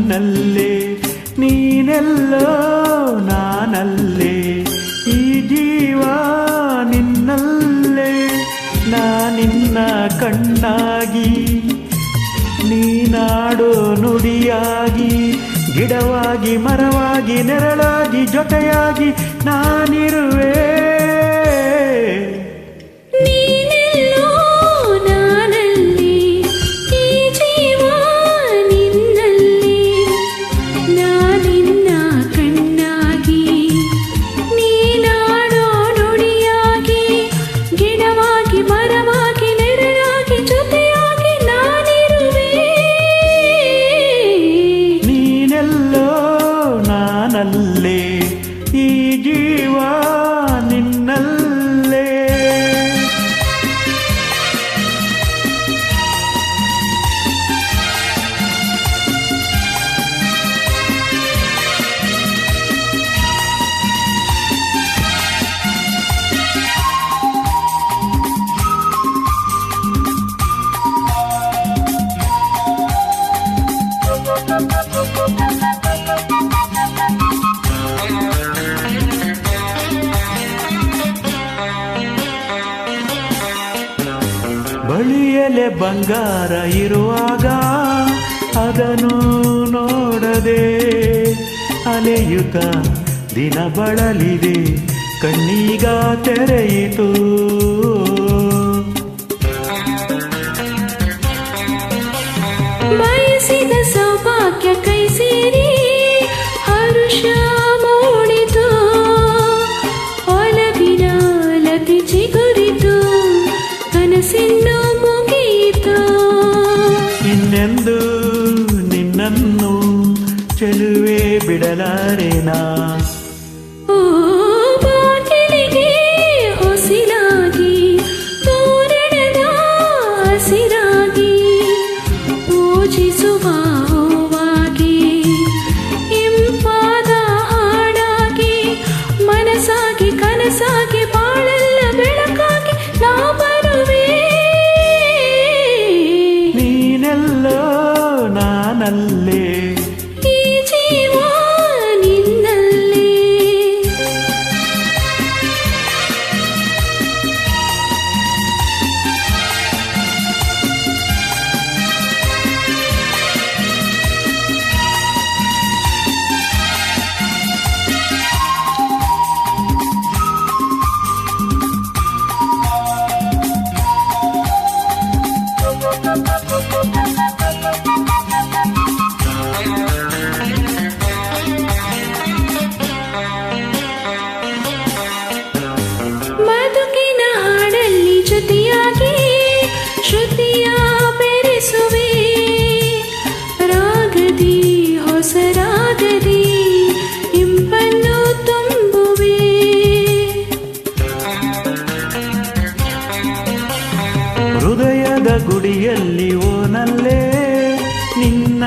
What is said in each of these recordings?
ನನ್ನಲ್ಲೇ, ನೀನೆಲ್ಲೋ ನಾನಲ್ಲೇ, ಈ ಜೀವ ನಿನ್ನಲ್ಲೇ. ನಾನಿನ್ನ ಕಣ್ಣಾಗಿ, ನೀನಾಡೋ ನುಡಿಯಾಗಿ, ಗಿಡವಾಗಿ ಮರವಾಗಿ ನೆರಳಾಗಿ ಜೊತೆಯಾಗಿ ನಾನಿರುವೆ. ನೀನೆಲ್ಲೋ ನಾನಲ್ಲಿ, ಈ ಜೀವ ನಿನ್ನಲ್ಲಿ. ನಾನಿನ್ನ ಕಣ್ಣಾಗಿ, ನೀನಾಡೋ ನುಡಿಯಾಗಿ, ಗಿಡವಾಗಿ ಮರವಾಗಿ ನೆರಳಾಗಿ ಜೊತೆಯಾಗಿ ನಾನಿರುವೆ. ನೀನೆಲ್ಲೋ ನಾನಲ್ಲೇ, ಈ ಜೀವ ನಿನ್ನಲ್ಲೇ. ಬಳಿಯಲೆ ಬಂಗಾರ ಇರುವಾಗ ಅದನ್ನು ನೋಡದೆ ಅಲೆಯುತ್ತ ದಿನ ಬಳಲಿದೆ, ಕಣ್ಣೀಗ ತೆರೆಯಿತು. ಬಯಸಿದ ಸೌಭಾಗ್ಯ ಕೈ ಸೇರಿ ಹರುಷ ಮೂಡಿತು. ಒಲವಿನ ಲತೆ ಚಿಗುರಿತು, ಕನಸಿನ್ನು ಮುಗಿಯಿತು. ಇನ್ನೆಂದು ನಿನ್ನನ್ನು ಚೆಲುವೆ ಬಿಡಲಾರೆನಾ. ಓ ಬಾಗಿಲಿಗೆ ಹೊಸಿಲಾಗಿ, ತೋರಣದ ಹಸಿರಾಗಿ, ಪೂಜಿಸುವ ಹೂವಾಗಿ, ಇಂಪಾದ ಹಾಡಾಗಿ, ಮನಸ್ಸಾಗಿ ಕನಸಾಗಿ ಬಾಳೆಲ್ಲ ಬೆಳಕಾಗಿ ನಾ ಬರುವೆ. ನೀನೆಲ್ಲೋ ನಾನಲ್ಲೇ, ಈ ಜೀವ ನಿನ್ನಲ್ಲೇ. ಬದುಕಿನ ಹಾಡಲ್ಲಿ ಜೊತೆಯಾಗಿ ಶ್ರುತಿಯ ಬೆರೆಸುವೆ. ರಾಗದಿ ಹೊಸ ರಾಗದಿ ಇಂಪನ್ನು ತುಂಬುವೆ. ಹೃದಯದ ಗುಡಿಯಲ್ಲಿ ಓನಲ್ಲೇ ನಿನ್ನ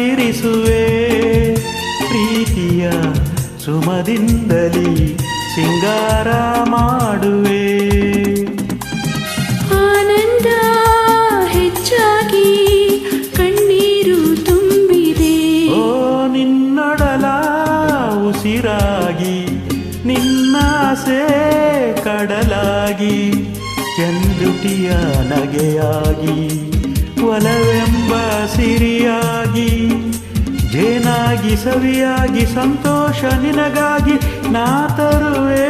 ಇರಿಸುವೆ. ಪ್ರೀತಿಯ ಸುಮದಿಂದಲಿ ಸಿಂಗಾರ ಮಾಡುವೆ. ಆನಂದ ಹೆಚ್ಚಾಗಿ ಕಣ್ಣೀರು ತುಂಬಿದೆ. ಓ ನಿನ್ನೊಡಲ ಉಸಿರಾಗಿ, ನಿನ್ನಾಸೆ ಕಡಲಾಗಿ, ಚಂದುಟಿಯ ನಗೆಯಾಗಿ, ಒಲವೆಂಬ ಸಿರಿಯಾಗಿ, ಜೇನಾಗಿ ಸವಿಯಾಗಿ ಸಂತೋಷ ನಿನಗಾಗಿ ನಾ ತರುವೆ.